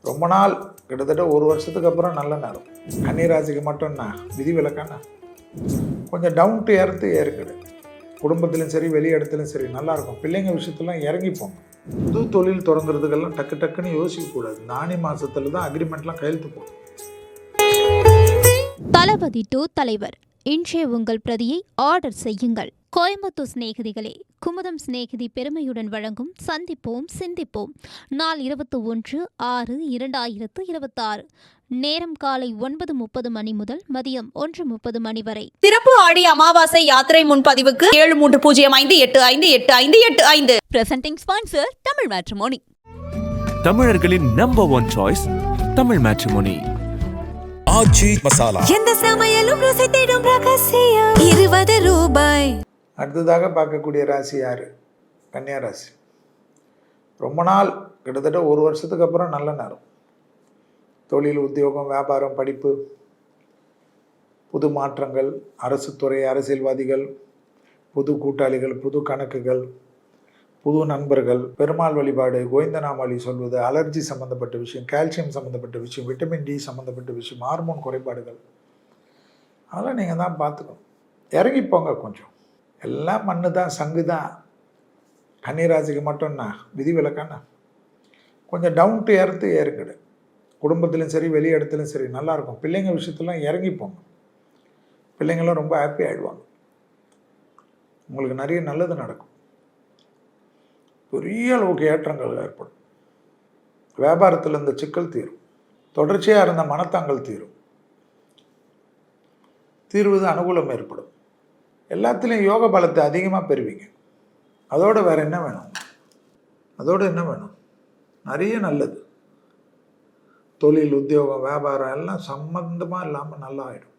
ரொம்ப நாள் கிட்டத்தட்ட ஒரு வருஷத்துக்கு அப்புறம் நல்ல நேரம். கன்னிராசிக்கு மட்டும் என்ன விதி விலக்கான கொஞ்சம் டவுன் டு எர்த்து ஏறுக்குது. குடும்பத்திலும் சரி வெளி இடத்துலையும் சரி நல்லாயிருக்கும். பிள்ளைங்க விஷயத்துலாம் இறங்கிப்போங்க. புது தொழில் தொடங்குறதுக்கெல்லாம் டக்கு டக்குன்னு யோசிக்கக்கூடாது. இந்த ஆனி மாதத்தில் தான் அக்ரிமெண்ட்லாம் கையெழுத்து போடும். தளபதி டு தலைவர் இன்றைய உங்கள் பிரதியை ஆர்டர் செய்யுங்கள். கோயம்புத்தூர் சிநேகிதிகளே, குமுதம் சிநேகிதி பெருமையுடன் வழங்கும் சந்திப்போம் சிந்திப்போம். நாள் 21/6/2026. நேரம் காலை 9:30 மணி முதல் மதியம் 1:30 மணி வரை. சிறப்பு ஆடி அமாவாசை யாத்திரை முன்பதிவுக்கு 7305858585. Presenting sponsor Tamil matrimony. தமிழர்களின் நம்பர் 1 சாய்ஸ் தமிழ் மேட்ரிமோனி. ஆச்சி மசாலா, எந்த சமையலும் ருசி தேடும் ரகசியம். 20 ரூபாய். அடுத்ததாக பார்க்கக்கூடிய ராசி யார்? கன்னியா ராசி. ரொம்ப நாள் கிட்டத்தட்ட ஒரு வருஷத்துக்கு அப்புறம் நல்ல நேரம். தொழில், உத்தியோகம், வியாபாரம், படிப்பு, புது மாற்றங்கள், அரசு துறை, அரசியல்வாதிகள், புது கூட்டாளிகள், புது கணக்குகள், புது நண்பர்கள், பெருமாள் வழிபாடு, கோவிந்தநாமாவளி சொல்வது, அலர்ஜி சம்மந்தப்பட்ட விஷயம், கால்சியம் சம்மந்தப்பட்ட விஷயம், விட்டமின் டி சம்மந்தப்பட்ட விஷயம், ஹார்மோன் குறைபாடுகள், அதெல்லாம் நீங்கள் தான் பார்த்துக்கணும். இறங்கிப்போங்க கொஞ்சம். எல்லாம் மண்ணு தான், சங்கு தான். கன்னிராசிக்கு மட்டும் என்ன விதி விலக்கான கொஞ்சம் டவுன் டு எர்த்து ஏறுக்குது. குடும்பத்திலும் சரி வெளி இடத்துலையும் சரி நல்லாயிருக்கும். பிள்ளைங்க விஷயத்துலாம் இறங்கிப்போங்க. பிள்ளைங்களாம் ரொம்ப ஹாப்பி ஆகிடுவாங்க. உங்களுக்கு நிறைய நல்லது நடக்கும். பெரிய அளவுக்கு ஏற்றங்கள் ஏற்படும். வியாபாரத்தில் இந்த சிக்கல் தீரும். தொடர்ச்சியாக இருந்த மனத்தாங்கல் தீரும். தீர்வது அனுகூலம் ஏற்படும். எல்லாத்துலேயும் யோக பலத்தை அதிகமாக பெறுவீங்க. அதோடு வேறு என்ன வேணும்? அதோடு என்ன வேணும்? நிறைய நல்லது. தொழில், உத்தியோகம், வியாபாரம் எல்லாம் சம்மந்தமாக இல்லாமல் நல்லா ஆகிடும்.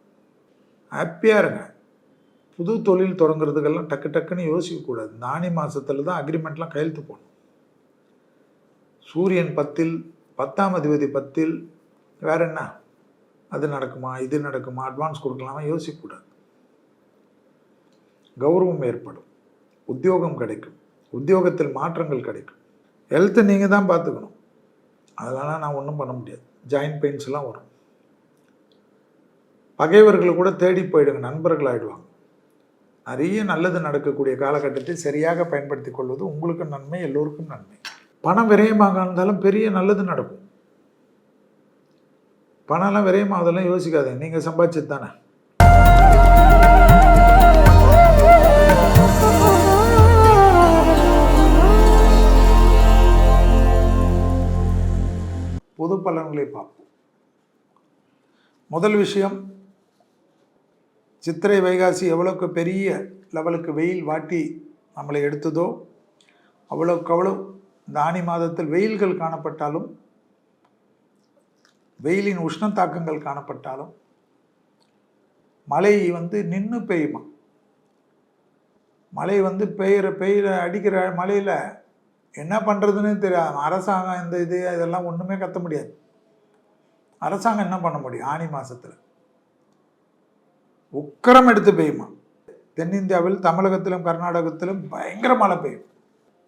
ஹாப்பியாக இருங்க. புது தொழில் தொடங்குறதுக்கெல்லாம் டக்கு டக்குன்னு யோசிக்கக்கூடாது. இந்த ஆனி மாதத்தில் தான் அக்ரிமெண்ட்லாம் கையெழுத்து போடணும். சூரியன் 10ல், 10ஆம் அதிபதி 10ல், வேறு என்ன? அது நடக்குமா, இது நடக்குமா, அட்வான்ஸ் கொடுக்கலாமா யோசிக்கக்கூடாது. கௌரவம் ஏற்படும். உத்தியோகம் கிடைக்கும். உத்தியோகத்தில் மாற்றங்கள் கிடைக்கும். ஹெல்த்தை நீங்கள் தான் பார்த்துக்கணும். அதெல்லாம் நான் ஒன்றும் பண்ண முடியாது. ஜாயின்ட் பெயின்ஸ்லாம் வரும். பகைவர்கள் கூட தேடி போயிடுங்க, நண்பர்கள் ஆகிடுவாங்க. நிறைய நல்லது நடக்கக்கூடிய காலகட்டத்தை சரியாக பயன்படுத்தி கொள்வது உங்களுக்கும் நன்மை, எல்லோருக்கும் நன்மை. பணம் விரயமாக இருந்தாலும் பெரிய நல்லது நடக்கும். பணம்லாம் விரயமாகதெல்லாம் யோசிக்காதீங்க. நீங்கள் சம்பாதிச்சது தானே. பொது பலன்களை பார்ப்போம். முதல் விஷயம், சித்திரை வைகாசி எவ்வளோக்கு பெரிய லெவலுக்கு வெயில் வாட்டி நம்மளை எடுத்ததோ அவ்வளோக்கு அவ்வளோ இந்த ஆனி மாதத்தில் வெயில்கள் காணப்பட்டாலும், வெயிலின் உஷ்ண தாக்கங்கள் காணப்பட்டாலும், மழை நின்று பெய்யுமா. மழை பெய்கிற அடிக்கிற மழையில் என்ன பண்ணுறதுன்னு தெரியாது. அரசாங்கம் இதெல்லாம் ஒன்றுமே கத்த முடியாது. அரசாங்கம் என்ன பண்ண முடியும்? ஆனி மாதத்தில் உக்கரம் எடுத்து பெய்யுமா. தென்னிந்தியாவில் தமிழகத்திலும் கர்நாடகத்திலும் பயங்கர மழை பெய்யும்.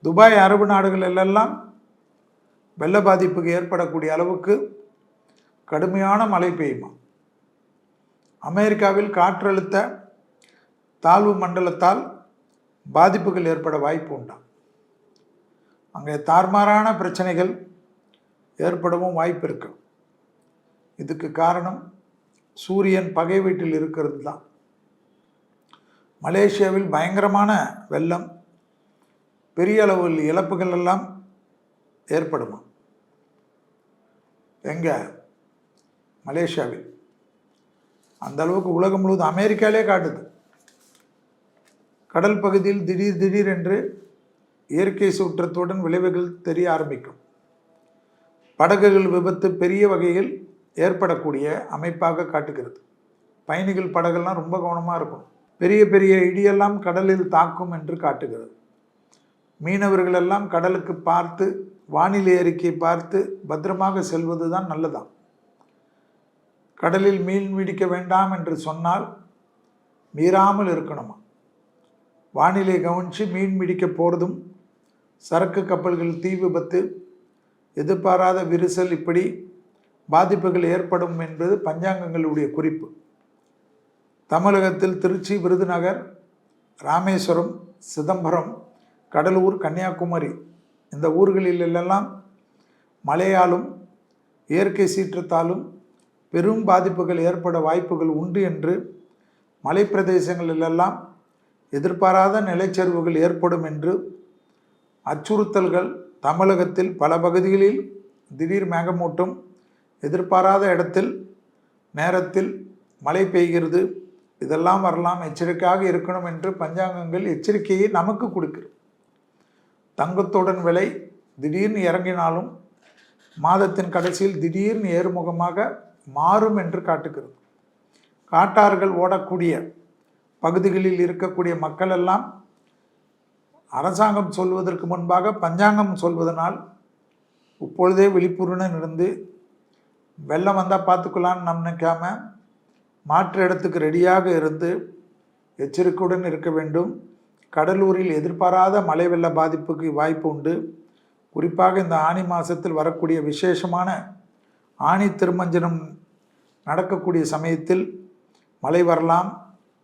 துபாய், அரபு நாடுகள் எல்லாம் வெள்ள பாதிப்புக்கு ஏற்படக்கூடிய அளவுக்கு கடுமையான மழை பெய்யுமா. அமெரிக்காவில் காற்றழுத்த தாழ்வு மண்டலத்தால் பாதிப்புகள் ஏற்பட வாய்ப்பு உண்டாம். அங்கே தார்மாரான பிரச்சனைகள் ஏற்படவும் வாய்ப்பு இருக்கு. இதுக்கு காரணம் சூரியன் பகை வீட்டில் இருக்கிறது தான். மலேசியாவில் பயங்கரமான வெள்ளம், பெரிய அளவில் இழப்புகள் எல்லாம் ஏற்படுமா. எங்கே? மலேசியாவில். அந்த அளவுக்கு உலகம் முழுவதும், அமெரிக்காவிலே காட்டுது. கடல் பகுதியில் திடீரென்று இயற்கை சீற்றத்துடன் விளைவுகள் தெரிய ஆரம்பிக்கும். படகுகள் விபத்து பெரிய வகையில் ஏற்படக்கூடிய அமைப்பாக காட்டுகிறது. பயணிகள் படகுலாம் ரொம்ப கவனமாக இருக்கும். பெரிய பெரிய இடியெல்லாம் கடலில் தாக்கும் என்று காட்டுகிறது. மீனவர்கள் எல்லாம் கடலுக்கு பார்த்து, வானிலை அறிக்கையை பார்த்து பத்திரமாக செல்வது தான் நல்லதான். கடலில் மீன் பிடிக்க வேண்டாம் என்று சொன்னால் மீறாமல் இருக்கணுமா. வானிலை கவனித்து மீன் பிடிக்க போகிறதும், சரக்கு கப்பல்கள் தீ விபத்து, எதிர்பாராத விரிசல், இப்படி பாதிப்புகள் ஏற்படும் என்பது பஞ்சாங்கங்களுடைய குறிப்பு. தமிழகத்தில் திருச்சி, விருதுநகர், ராமேஸ்வரம், சிதம்பரம், கடலூர், கன்னியாகுமரி இந்த ஊர்களிலெல்லாம் மழையாலும் இயற்கை சீற்றத்தாலும் பெரும் பாதிப்புகள் ஏற்பட வாய்ப்புகள் உண்டு என்று, மலை பிரதேசங்களிலெல்லாம் எதிர்பாராத நிலச்சரிவுகள் ஏற்படும் என்று அச்சுறுத்தல்கள் தமிழகத்தில் பல பகுதிகளில் திடீர் மேகமூட்டம், எதிர்பாராத இடத்தில் நேரத்தில் மழை பெய்கிறது, இதெல்லாம் வரலாம், எச்சரிக்கையாக இருக்கணும் என்று பஞ்சாங்கங்கள் எச்சரிக்கையை நமக்கு கொடுக்கிறது. தங்கத்துடன் விலை திடீர்னு இறங்கினாலும் மாதத்தின் கடைசியில் திடீர்னு ஏறுமுகமாக மாறும் என்று காட்டுகிறது. காட்டார்கள் ஓடக்கூடிய பகுதிகளில் இருக்கக்கூடிய மக்கள் எல்லாம் அரசாங்கம் சொல்வதற்கு முன்பாக பஞ்சாங்கம் சொல்வதனால் இப்பொழுதே விழிப்புணர்வுடன் இருந்து வெள்ளம் வந்தால் பார்த்துக்கலான்னு நம்ம நினைக்காம மாற்று இடத்துக்கு ரெடியாக இருந்து எச்சரிக்கையுடன் இருக்க வேண்டும். கடலூரில் எதிர்பாராத மழை வெள்ள பாதிப்புக்கு வாய்ப்பு உண்டு. குறிப்பாக இந்த ஆனி மாதத்தில் வரக்கூடிய விசேஷமான ஆனி திருமஞ்சனம் நடக்கக்கூடிய சமயத்தில் மழை வரலாம்.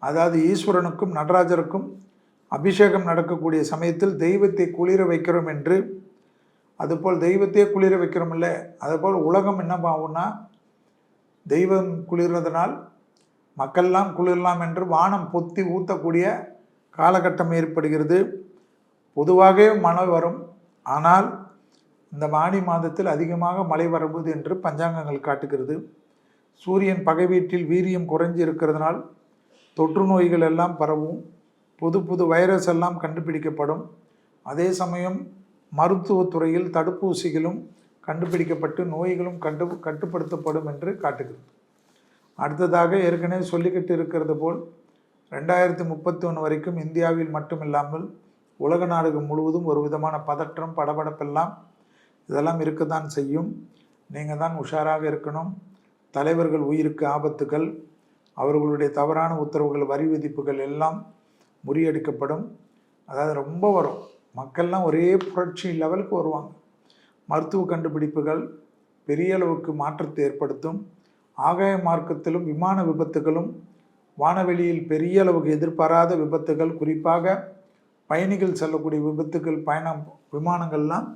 அதாவது ஈஸ்வரனுக்கும் நடராஜருக்கும் அபிஷேகம் நடக்கக்கூடிய சமயத்தில் தெய்வத்தை குளிர வைக்கிறோம் என்று, அதுபோல் தெய்வத்தையே குளிர வைக்கிறோம் இல்லை, அதுபோல் உலகம் என்ன ஆகும்னா தெய்வம் குளிர்றதுனால் மக்கள்லாம் குளிரலாம் என்று வானம் பொத்தி ஊற்றக்கூடிய காலகட்டம் ஏற்படுகிறது. பொதுவாகவே மழை வரும், ஆனால் இந்த ஆனி மாதத்தில் அதிகமாக மழை வருவது என்று பஞ்சாங்கங்கள் காட்டுகிறது. சூரியன் பகை வீட்டில் வீரியம் குறைஞ்சி இருக்கிறதுனால் தொற்று நோய்கள் எல்லாம் பரவும், புது புது வைரஸ் எல்லாம் கண்டுபிடிக்கப்படும். அதே சமயம் மருத்துவத்துறையில் தடுப்பூசிகளும் கண்டுபிடிக்கப்பட்டு நோய்களும் கட்டுப்படுத்தப்படும் என்று காட்டுகிறது. அடுத்ததாக ஏற்கனவே சொல்லிக்கிட்டு இருக்கிறது போல் 2031 வரைக்கும் இந்தியாவில் மட்டுமில்லாமல் உலக நாடுகள் முழுவதும் ஒரு விதமான பதற்றம், படபடப்பெல்லாம் இதெல்லாம் இருக்கத்தான் செய்யும். நீங்கள் தான் உஷாராக இருக்கணும். தலைவர்கள் உயிருக்கு ஆபத்துகள், அவர்களுடைய தவறான உத்தரவுகள், வரி விதிப்புகள் எல்லாம் முறியடிக்கப்படும். அதாவது ரொம்ப வரும், மக்கள்லாம் ஒரே புரட்சி லெவலுக்கு வருவாங்க. மருத்துவ கண்டுபிடிப்புகள் பெரிய அளவுக்கு மாற்றத்தை ஏற்படுத்தும். ஆகாய மார்க்கத்திலும் விமான விபத்துகளும், வானவெளியில் பெரிய அளவுக்கு எதிர்பாராத விபத்துகள், குறிப்பாக பயணிகள் செல்லக்கூடிய விபத்துகள், விமானங்கள்லாம்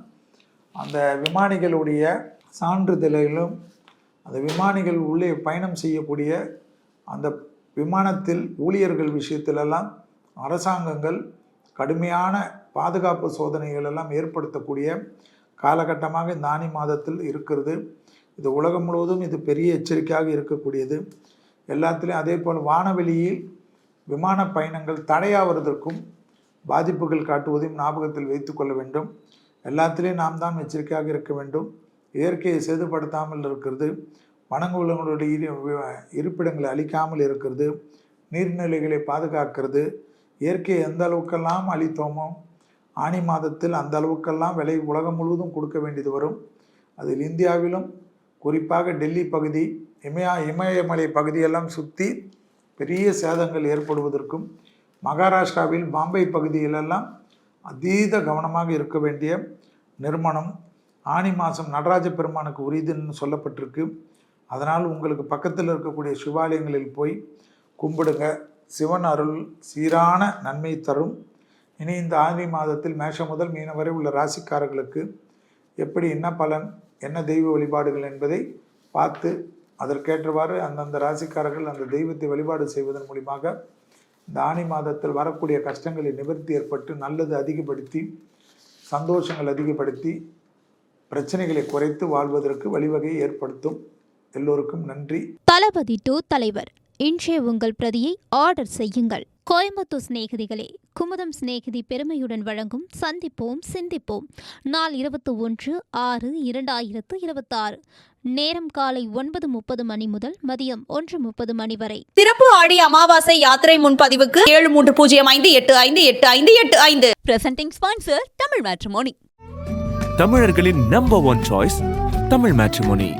அந்த விமானிகளுடைய சான்றிதழிலும், அந்த விமானிகள் உள்ளே பயணம் செய்யக்கூடிய அந்த விமானத்தில் ஊழியர்கள் விஷயத்திலெல்லாம் அரசாங்கங்கள் கடுமையான பாதுகாப்பு சோதனைகள் எல்லாம் ஏற்படுத்தக்கூடிய காலகட்டமாக இந்த ஆனி மாதத்தில் இருக்கிறது. இது உலகம் முழுவதும் இது பெரிய எச்சரிக்கையாக இருக்கக்கூடியது. எல்லாத்துலேயும் அதே போல் வானவெளியில் விமான பயணங்கள் தடையாவதற்கும் பாதிப்புகள் காட்டுவதையும் ஞாபகத்தில் வைத்து கொள்ள வேண்டும். எல்லாத்துலேயும் நாம் தான் எச்சரிக்கையாக இருக்க வேண்டும். இயற்கையை சேதப்படுத்தாமல் இருக்கிறது, வனங்குலங்களுடைய இருப்பிடங்களை அழிக்காமல் இருக்கிறது, நீர்நிலைகளை பாதுகாக்கிறது. இயற்கையை எந்த அளவுக்கெல்லாம் அழித்தோமோ ஆனி மாதத்தில் அந்த அளவுக்கெல்லாம் விலை உலகம் முழுவதும் கொடுக்க வேண்டியது வரும். அதில் இந்தியாவிலும் குறிப்பாக டெல்லி பகுதி, இமயமலை பகுதியெல்லாம் சுற்றி பெரிய சேதங்கள் ஏற்படுவதற்கும், மகாராஷ்டிராவில் பாம்பே பகுதியிலெல்லாம் அதீத கவனமாக இருக்க வேண்டிய நிர்மாணம். ஆனி மாதம் நடராஜ பெருமானுக்கு உரியதுன்னு சொல்லப்பட்டிருக்கு. அதனால் உங்களுக்கு பக்கத்தில் இருக்கக்கூடிய சிவாலயங்களில் போய் கும்பிடுங்க. சிவன் அருள் சீரான நன்மை தரும். இனி இந்த ஆனி மாதத்தில் மேஷம் முதல் மீனம் வரை உள்ள ராசிக்காரர்களுக்கு எப்படி என்ன பலன், என்ன தெய்வ வழிபாடுகள் என்பதை பார்த்து அதற்கேற்றவாறு அந்தந்த ராசிக்காரர்கள் அந்த தெய்வத்தை வழிபாடு செய்வதன் மூலியமாக இந்த ஆனி மாதத்தில் வரக்கூடிய கஷ்டங்களை நிவர்த்தி ஏற்பட்டு நல்லது அதிகப்படுத்தி, சந்தோஷங்கள் அதிகப்படுத்தி, பிரச்சனைகளை குறைத்து வாழ்வதற்கு வழிவகையை ஏற்படுத்தும். எல்லோருக்கும் நன்றி. தளபதி டு தலைவர் இன்றைய உங்கள் பிரதியை ஆர்டர் செய்யுங்கள். கோயம்புத்தூர் சிநேகிதிகளே, குமுதம் சிநேகிதி பெருமையுடன் வழங்கும் சந்திப்போம் சிந்திப்போம். நாள் 21/6/2026. நேரம் காலை 9:30 மணி முதல் மதியம் 1:30 மணி வரை. சிறப்பு ஆடி அமாவாசை யாத்திரை முன்பதிவுக்கு 7305858585. Presenting sponsor Tamil matrimony. தமிழர்களின் நம்பர் 1 சாய்ஸ் தமிழ் மேட்ரிமோனி.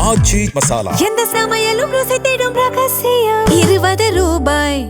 ஆச்சி மசாலா. எந்த சமையலும் ருசி தேடும் ரகசியம். 20 ரூபாய்.